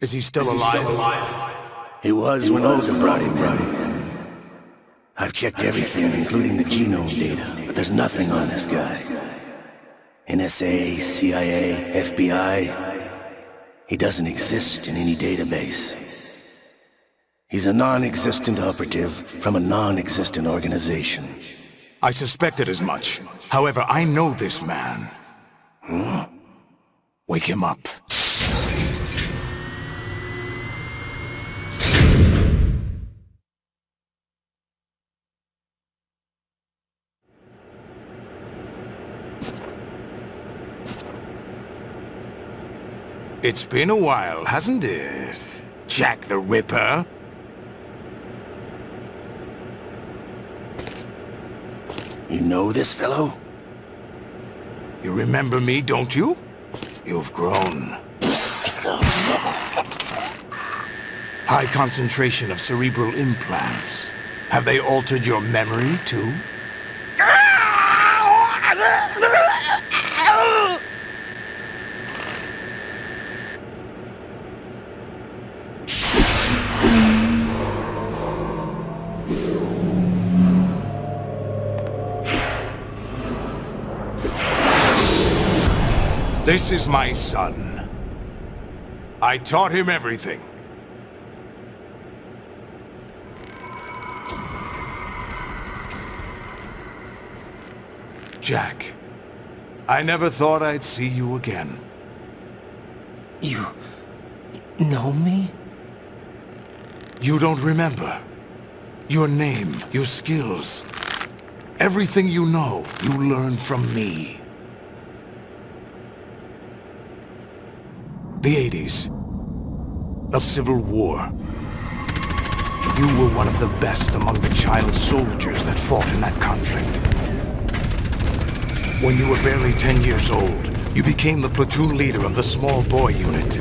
Is he still alive? He was when Olga brought him in. I've checked everything, including the genome data, but there's nothing on this guy. NSA, CIA, FBI. He doesn't exist in any database. He's a non-existent operative from a non-existent organization. I suspected as much. However, I know this man. Wake him up. It's been a while, hasn't it? Jack the Ripper? You know this fellow? You remember me, don't you? You've grown. High concentration of cerebral implants. Have they altered your memory, too? This is my son. I taught him everything. Jack, I never thought I'd see you again. You know me? You don't remember. Your name, your skills. Everything you know, you learned from me. The 80s. The Civil War. You were one of the best among the child soldiers that fought in that conflict. When you were barely 10 years old, you became the platoon leader of the small boy unit.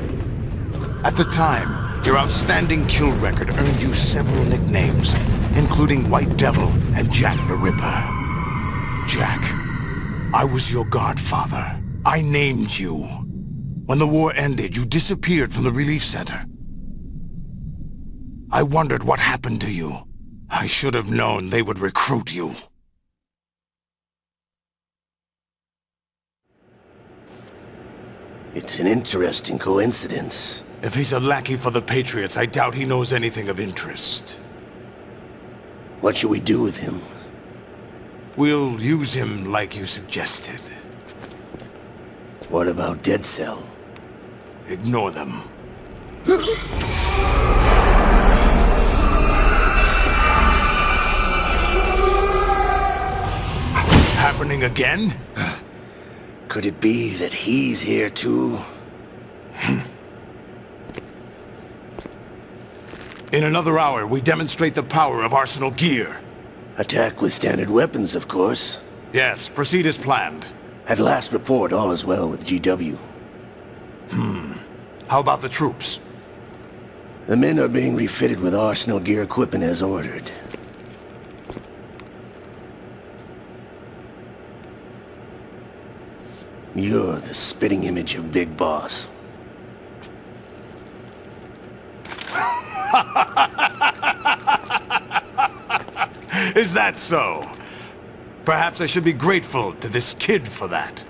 At the time, your outstanding kill record earned you several nicknames, including White Devil and Jack the Ripper. Jack, I was your godfather. I named you. When the war ended, you disappeared from the relief center. I wondered what happened to you. I should have known they would recruit you. It's an interesting coincidence. If he's a lackey for the Patriots, I doubt he knows anything of interest. What should we do with him? We'll use him like you suggested. What about Dead Cell? Ignore them. Happening again? Could it be that he's here too? In another hour, we demonstrate the power of Arsenal gear. Attack with standard weapons, of course. Yes, proceed as planned. At last report, all is well with GW. How about the troops? The men are being refitted with Arsenal gear equipment as ordered. You're the spitting image of Big Boss. Is that so? Perhaps I should be grateful to this kid for that.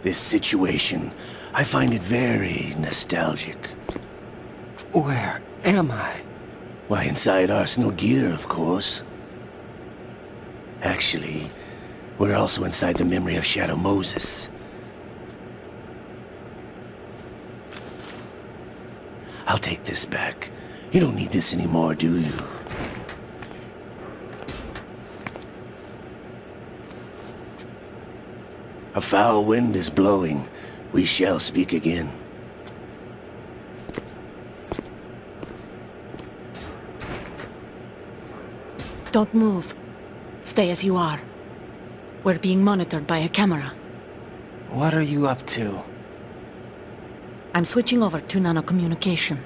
This situation, I find it very nostalgic. Where am I? Why, inside Arsenal gear, of course. Actually, we're also inside the memory of Shadow Moses. I'll take this back. You don't need this anymore, do you? A foul wind is blowing. We shall speak again. Don't move. Stay as you are. We're being monitored by a camera. What are you up to? I'm switching over to nanocommunication.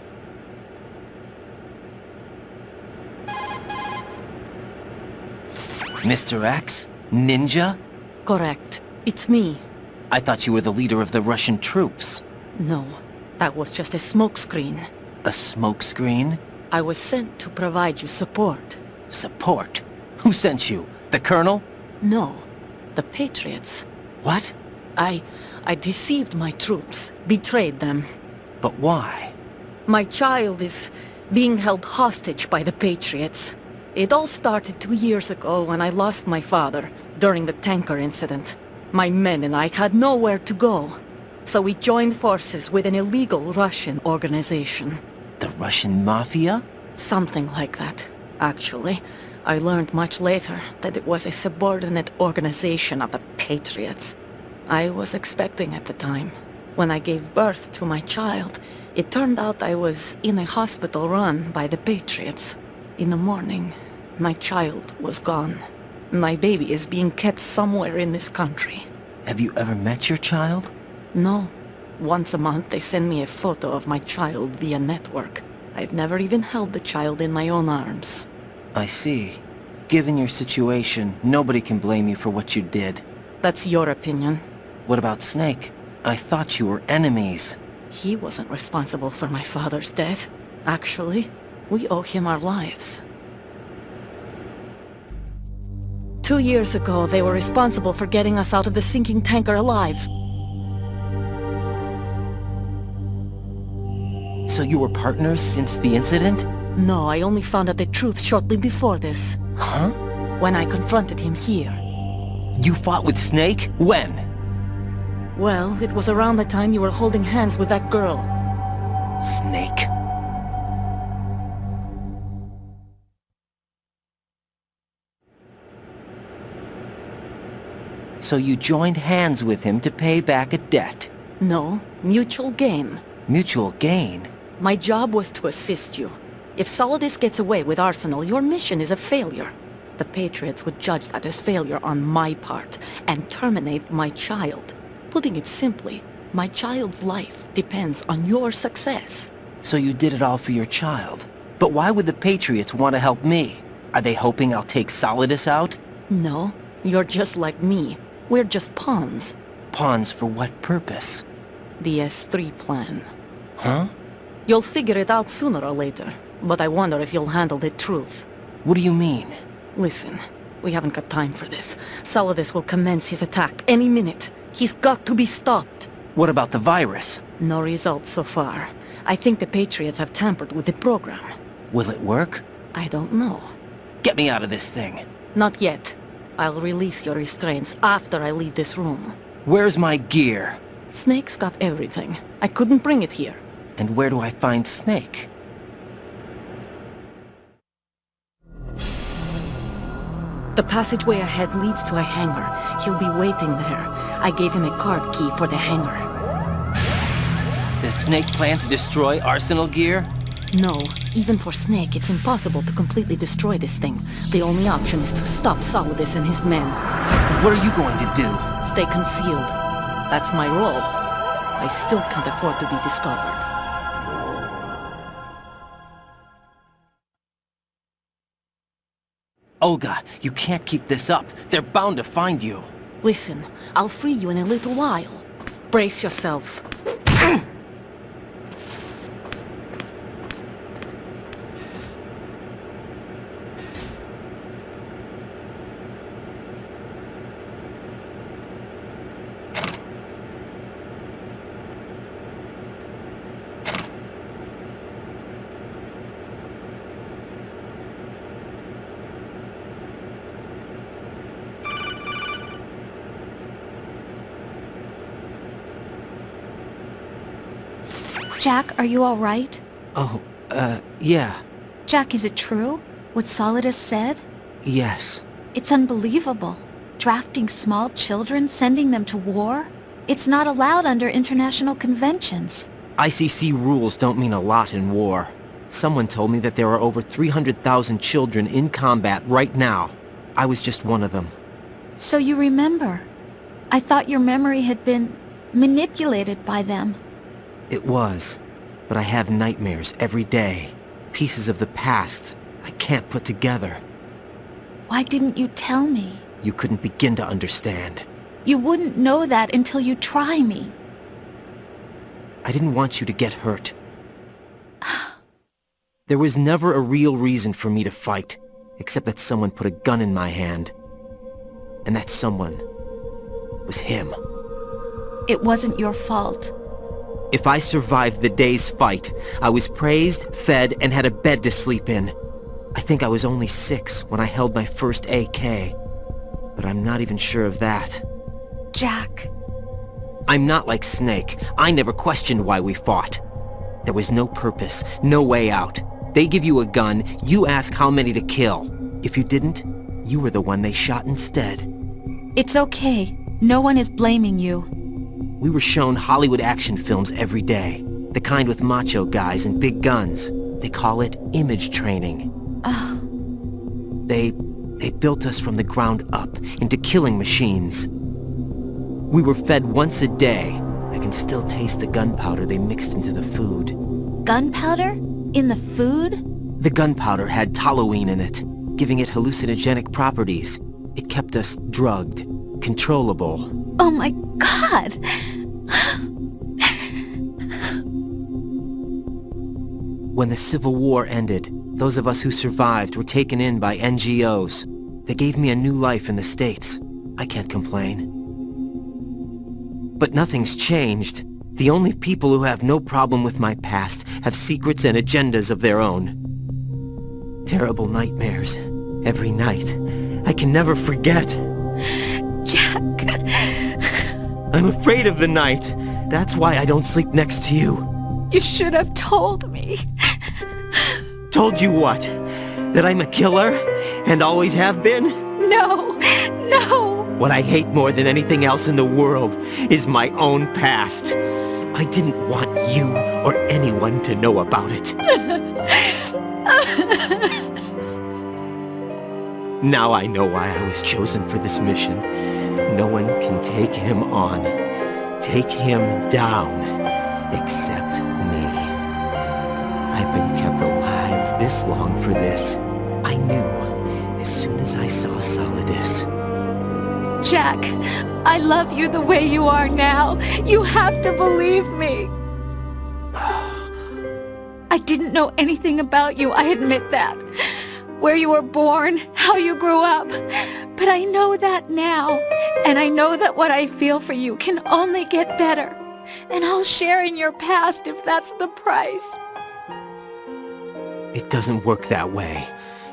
Mr.X? Ninja? Correct. It's me. I thought you were the leader of the Russian troops. No, that was just a smokescreen. A smokescreen? I was sent to provide you support. Support? Who sent you? The Colonel? No, the Patriots. What? I deceived my troops, betrayed them. But why? My child is being held hostage by the Patriots. It all started 2 years ago when I lost my father during the tanker incident. My men and I had nowhere to go, so we joined forces with an illegal Russian organization. The Russian Mafia? Something like that, actually. I learned much later that it was a subordinate organization of the Patriots. I was expecting at the time. When I gave birth to my child, it turned out I was in a hospital run by the Patriots. In the morning, my child was gone. My baby is being kept somewhere in this country. Have you ever met your child? No. Once a month they send me a photo of my child via network. I've never even held the child in my own arms. I see. Given your situation, nobody can blame you for what you did. That's your opinion. What about Snake? I thought you were enemies. He wasn't responsible for my father's death. Actually, we owe him our lives. 2 years ago, they were responsible for getting us out of the sinking tanker alive. So you were partners since the incident? No, I only found out the truth shortly before this. Huh? When I confronted him here. You fought with Snake? When? Well, it was around the time you were holding hands with that girl. Snake. So you joined hands with him to pay back a debt? No, mutual gain. Mutual gain? My job was to assist you. If Solidus gets away with Arsenal, your mission is a failure. The Patriots would judge that as failure on my part, and terminate my child. Putting it simply, my child's life depends on your success. So you did it all for your child. But why would the Patriots want to help me? Are they hoping I'll take Solidus out? No, you're just like me. We're just pawns. Pawns for what purpose? The S3 plan. Huh? You'll figure it out sooner or later, but I wonder if you'll handle the truth. What do you mean? Listen, we haven't got time for this. Solidus will commence his attack any minute. He's got to be stopped. What about the virus? No results so far. I think the Patriots have tampered with the program. Will it work? I don't know. Get me out of this thing. Not yet. I'll release your restraints after I leave this room. Where's my gear? Snake's got everything. I couldn't bring it here. And where do I find Snake? The passageway ahead leads to a hangar. He'll be waiting there. I gave him a card key for the hangar. Does Snake plan to destroy Arsenal gear? No. Even for Snake, it's impossible to completely destroy this thing. The only option is to stop Solidus and his men. What are you going to do? Stay concealed. That's my role. I still can't afford to be discovered. Olga, you can't keep this up. They're bound to find you. Listen, I'll free you in a little while. Brace yourself. Jack, are you all right? Oh, yeah. Jack, is it true? What Solidus said? Yes. It's unbelievable. Drafting small children, sending them to war? It's not allowed under international conventions. ICC rules don't mean a lot in war. Someone told me that there are over 300,000 children in combat right now. I was just one of them. So you remember. I thought your memory had been manipulated by them. It was. But I have nightmares every day. Pieces of the past I can't put together. Why didn't you tell me? You couldn't begin to understand. You wouldn't know that until you try me. I didn't want you to get hurt. There was never a real reason for me to fight, except that someone put a gun in my hand. And that someone was him. It wasn't your fault. If I survived the day's fight, I was praised, fed, and had a bed to sleep in. I think I was only 6 when I held my first AK. But I'm not even sure of that. Jack. I'm not like Snake. I never questioned why we fought. There was no purpose, no way out. They give you a gun, you ask how many to kill. If you didn't, you were the one they shot instead. It's okay. No one is blaming you. We were shown Hollywood action films every day. The kind with macho guys and big guns. They call it image training. Ugh. They built us from the ground up into killing machines. We were fed once a day. I can still taste the gunpowder they mixed into the food. Gunpowder? In the food? The gunpowder had toluene in it, giving it hallucinogenic properties. It kept us drugged, controllable. Oh my God! When the Civil War ended, those of us who survived were taken in by NGOs. They gave me a new life in the States. I can't complain. But nothing's changed. The only people who have no problem with my past have secrets and agendas of their own. Terrible nightmares. Every night. I can never forget. Jack! I'm afraid of the night. That's why I don't sleep next to you. You should have told me. Told you what? That I'm a killer? And always have been? No! No! What I hate more than anything else in the world is my own past. I didn't want you or anyone to know about it. Now I know why I was chosen for this mission. No one can take him on, take him down, except me. I've been kept alive this long for this. I knew as soon as I saw Solidus. Jack, I love you the way you are now. You have to believe me. I didn't know anything about you, I admit that. Where you were born, how you grew up. But I know that now. And I know that what I feel for you can only get better. And I'll share in your past if that's the price. It doesn't work that way.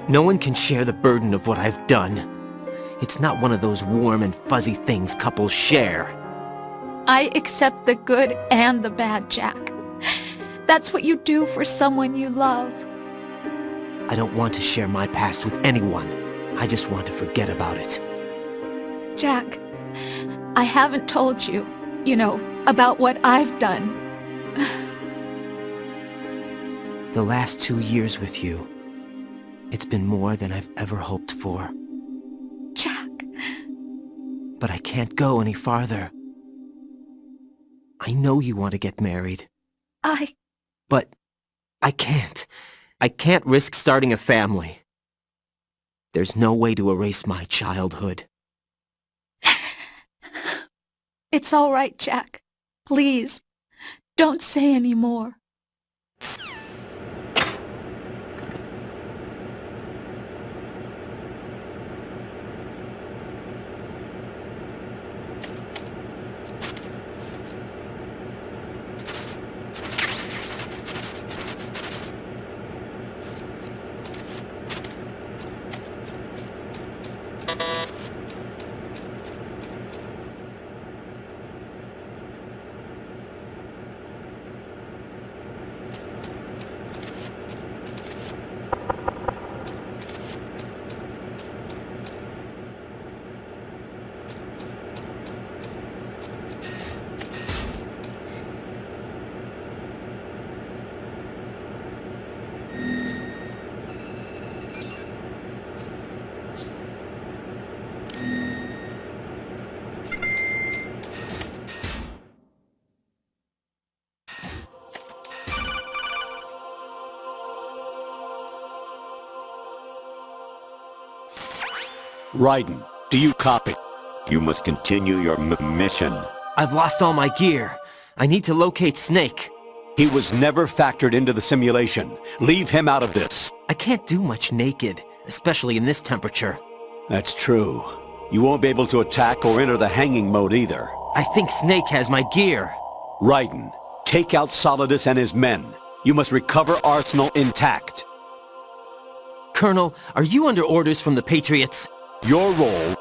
No one can share the burden of what I've done. It's not one of those warm and fuzzy things couples share. I accept the good and the bad, Jack. That's what you do for someone you love. I don't want to share my past with anyone. I just want to forget about it. Jack, I haven't told you, about what I've done. The last 2 years with you, it's been more than I've ever hoped for. Jack. But I can't go any farther. I know you want to get married. But I can't. I can't risk starting a family. There's no way to erase my childhood. It's all right, Jack. Please, don't say any more. Raiden, do you copy? You must continue your mission. I've lost all my gear. I need to locate Snake. He was never factored into the simulation. Leave him out of this. I can't do much naked, especially in this temperature. That's true. You won't be able to attack or enter the hanging mode either. I think Snake has my gear. Raiden, take out Solidus and his men. You must recover Arsenal intact. Colonel, are you under orders from the Patriots? Your role,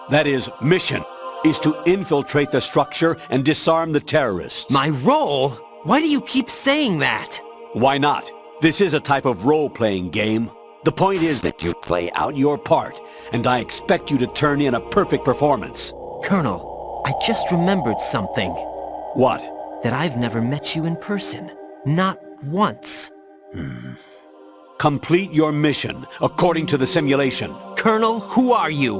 that is, mission, is to infiltrate the structure and disarm the terrorists. My role? Why do you keep saying that? Why not? This is a type of role-playing game. The point is that you play out your part, and I expect you to turn in a perfect performance. Colonel, I just remembered something. What? That I've never met you in person. Not once. Complete your mission, according to the simulation. Colonel, who are you?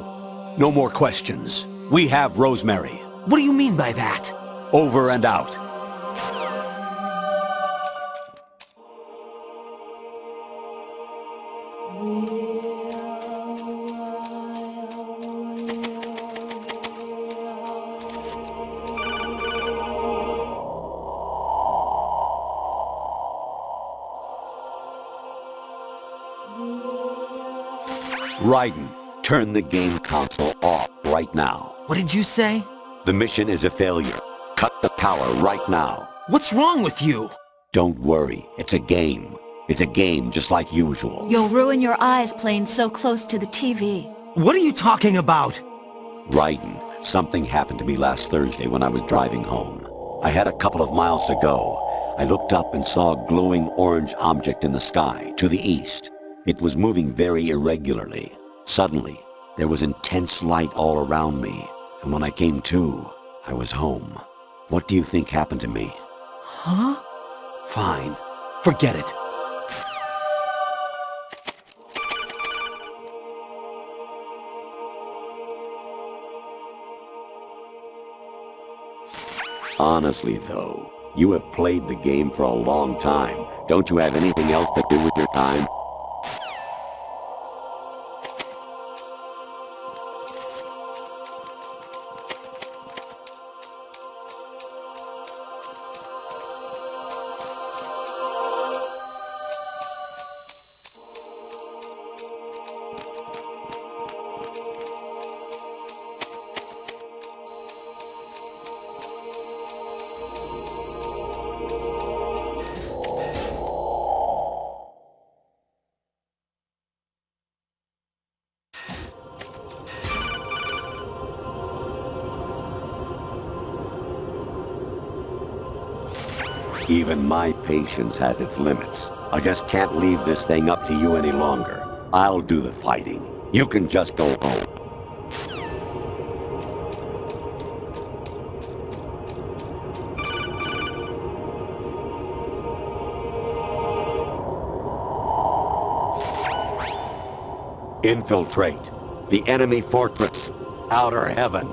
No more questions. We have Rosemary. What do you mean by that? Over and out. Raiden, turn the game console off right now. What did you say? The mission is a failure. Cut the power right now. What's wrong with you? Don't worry, it's a game. It's a game just like usual. You'll ruin your eyes playing so close to the TV. What are you talking about? Raiden, something happened to me last Thursday when I was driving home. I had a couple of miles to go. I looked up and saw a glowing orange object in the sky, to the east. It was moving very irregularly. Suddenly, there was intense light all around me, and when I came to, I was home. What do you think happened to me? Huh? Fine. Forget it. Honestly, though, you have played the game for a long time. Don't you have anything else to do with your time? Even my patience has its limits. I just can't leave this thing up to you any longer. I'll do the fighting. You can just go home. Infiltrate the enemy fortress, Outer Heaven.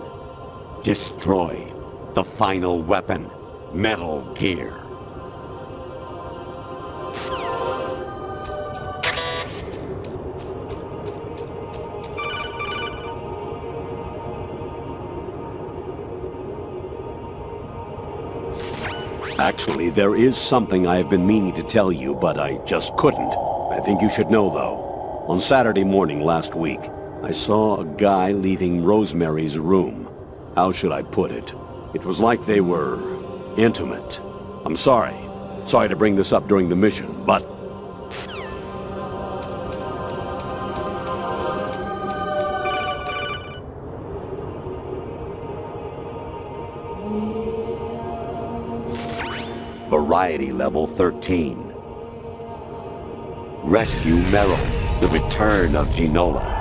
Destroy the final weapon, Metal Gear. Actually, there is something I have been meaning to tell you, but I just couldn't. I think you should know, though. On Saturday morning last week, I saw a guy leaving Rosemary's room. How should I put it? It was like they were intimate. I'm sorry. Sorry to bring this up during the mission, but... Variety level 13. Rescue Meryl, the return of Ginola.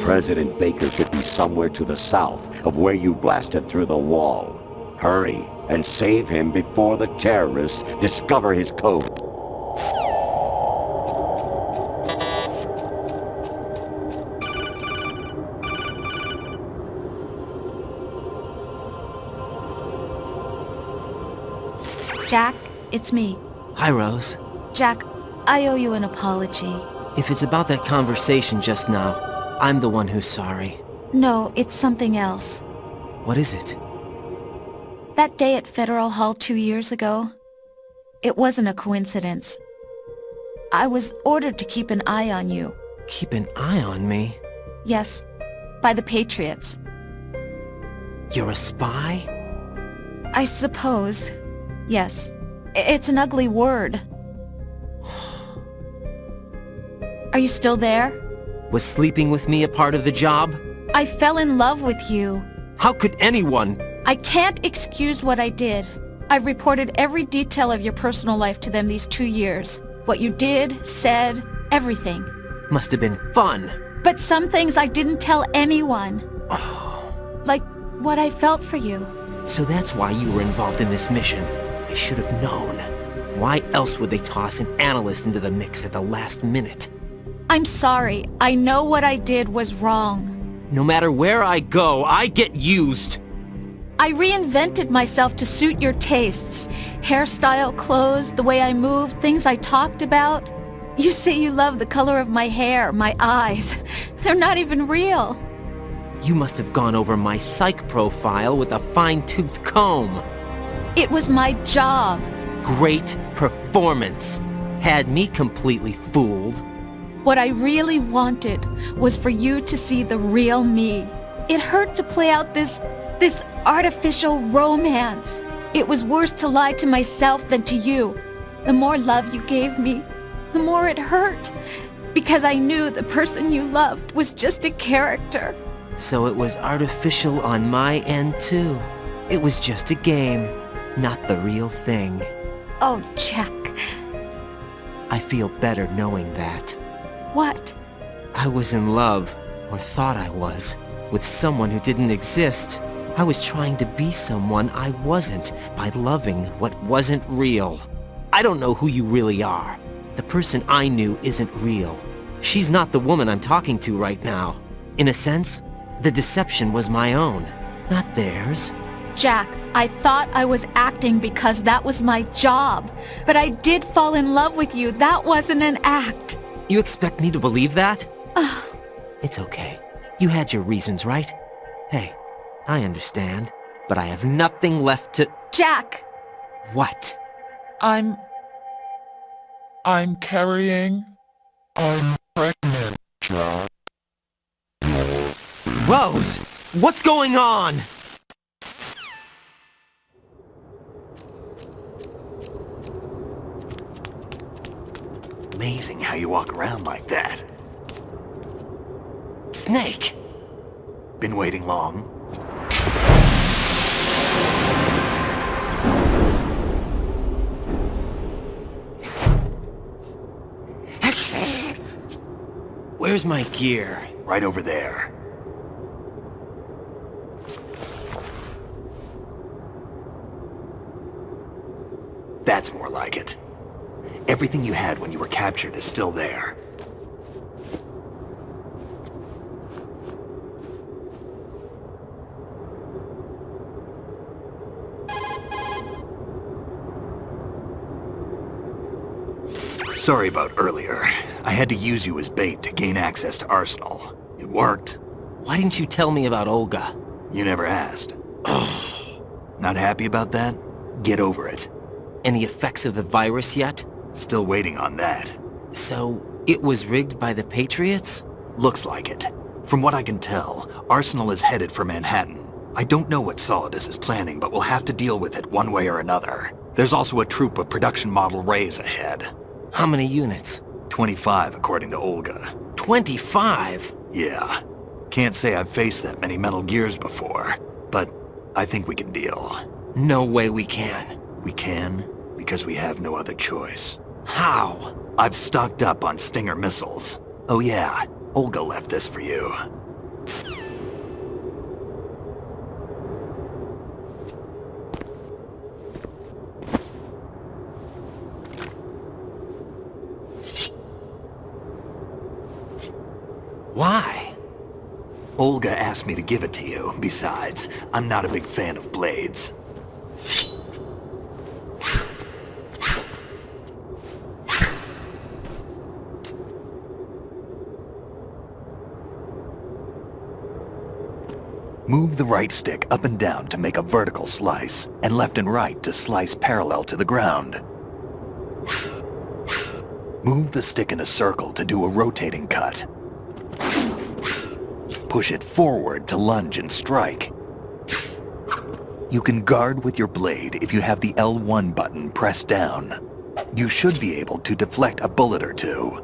President Baker should be somewhere to the south of where you blasted through the wall. Hurry and save him before the terrorists discover his code. Jack, it's me. Hi, Rose. Jack, I owe you an apology. If it's about that conversation just now, I'm the one who's sorry. No, it's something else. What is it? That day at Federal Hall 2 years ago, it wasn't a coincidence. I was ordered to keep an eye on you. Keep an eye on me? Yes, by the Patriots. You're a spy? I suppose. Yes. It's an ugly word. Are you still there? Was sleeping with me a part of the job? I fell in love with you. How could anyone? I can't excuse what I did. I've reported every detail of your personal life to them these 2 years. What you did, said, everything. Must have been fun. But some things I didn't tell anyone. Like what I felt for you. So that's why you were involved in this mission. I should have known. Why else would they toss an analyst into the mix at the last minute? I'm sorry. I know what I did was wrong. No matter where I go, I get used. I reinvented myself to suit your tastes. Hairstyle, clothes, the way I moved, things I talked about. You say you love the color of my hair, my eyes. They're not even real. You must have gone over my psych profile with a fine-tooth comb. It was my job. Great performance. Had me completely fooled. What I really wanted was for you to see the real me. It hurt to play out this artificial romance. It was worse to lie to myself than to you. The more love you gave me, the more it hurt. Because I knew the person you loved was just a character. So it was artificial on my end too. It was just a game, not the real thing. Oh, Jack. I feel better knowing that. What? I was in love, or thought I was, with someone who didn't exist. I was trying to be someone I wasn't by loving what wasn't real. I don't know who you really are. The person I knew isn't real. She's not the woman I'm talking to right now. In a sense, the deception was my own, not theirs. Jack, I thought I was acting because that was my job. But I did fall in love with you. That wasn't an act. You expect me to believe that? It's okay. You had your reasons, right? Hey, I understand, but I have nothing left to... Jack! What? I'm carrying... I'm pregnant, Jack. Rose! What's going on? Amazing how you walk around like that. Snake! Been waiting long? Where's my gear? Right over there. That's more like it. Everything you had when you were captured is still there. Sorry about earlier. I had to use you as bait to gain access to Arsenal. It worked. Why didn't you tell me about Olga? You never asked. Not happy about that? Get over it. Any effects of the virus yet? Still waiting on that. So, it was rigged by the Patriots? Looks like it. From what I can tell, Arsenal is headed for Manhattan. I don't know what Solidus is planning, but we'll have to deal with it one way or another. There's also a troop of production model Rays ahead. How many units? 25, according to Olga. 25? Yeah. Can't say I've faced that many Metal Gears before, but I think we can deal. No way we can. We can, because we have no other choice. How? I've stocked up on Stinger missiles. Oh yeah, Olga left this for you. Why? Olga asked me to give it to you. Besides, I'm not a big fan of blades. Move the right stick up and down to make a vertical slice, and left and right to slice parallel to the ground. Move the stick in a circle to do a rotating cut. Push it forward to lunge and strike. You can guard with your blade if you have the L1 button pressed down. You should be able to deflect a bullet or two.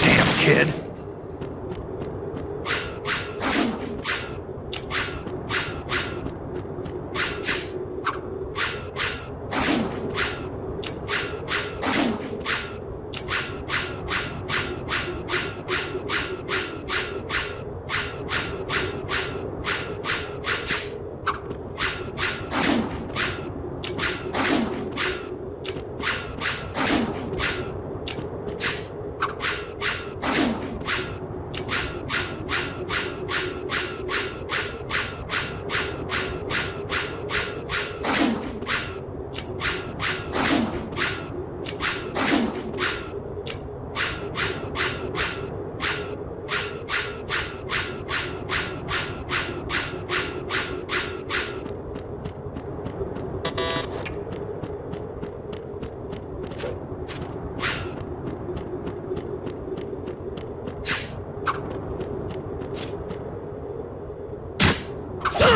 Damn, kid.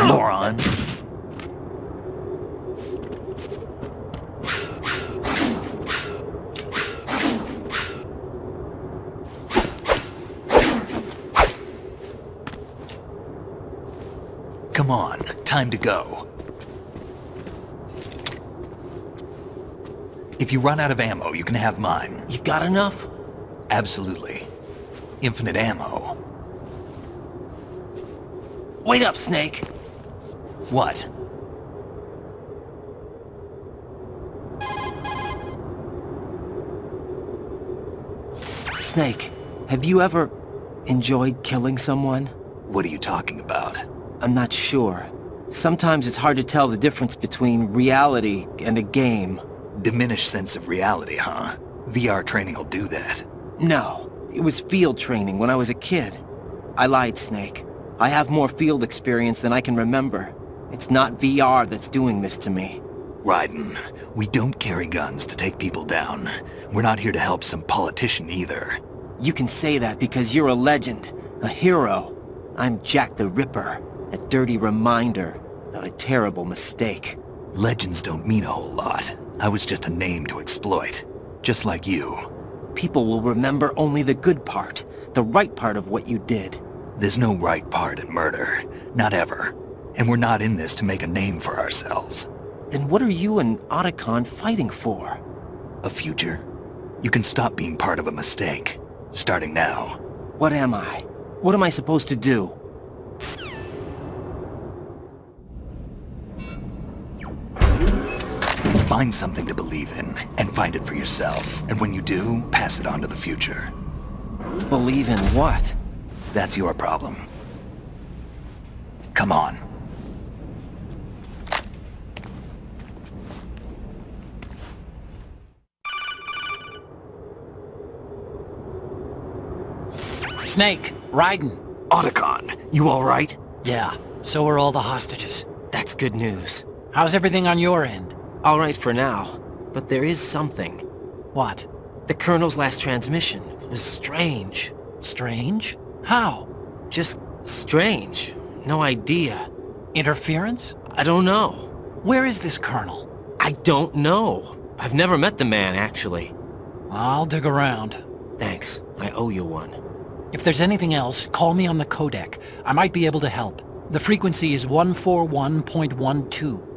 Moron. Come on, time to go. If you run out of ammo, you can have mine. You got enough? Absolutely. Infinite ammo. Wait up, Snake. What? Snake, have you ever enjoyed killing someone? What are you talking about? I'm not sure. Sometimes it's hard to tell the difference between reality and a game. Diminished sense of reality, huh? VR training will do that. No, it was field training when I was a kid. I lied, Snake. I have more field experience than I can remember. It's not VR that's doing this to me. Raiden, we don't carry guns to take people down. We're not here to help some politician either. You can say that because you're a legend, a hero. I'm Jack the Ripper, a dirty reminder of a terrible mistake. Legends don't mean a whole lot. I was just a name to exploit, just like you. People will remember only the good part, the right part of what you did. There's no right part in murder, not ever. And we're not in this to make a name for ourselves. Then what are you and Otacon fighting for? A future? You can stop being part of a mistake, starting now. What am I? What am I supposed to do? Find something to believe in, and find it for yourself. And when you do, pass it on to the future. Believe in what? That's your problem. Come on. Snake, Raiden. Otacon, you all right? Yeah, so are all the hostages. That's good news. How's everything on your end? All right for now, but there is something. What? The Colonel's last transmission was strange. Strange? How? Just strange. No idea. Interference? I don't know. Where is this Colonel? I don't know. I've never met the man, actually. I'll dig around. Thanks. I owe you one. If there's anything else, call me on the codec. I might be able to help. The frequency is 141.12.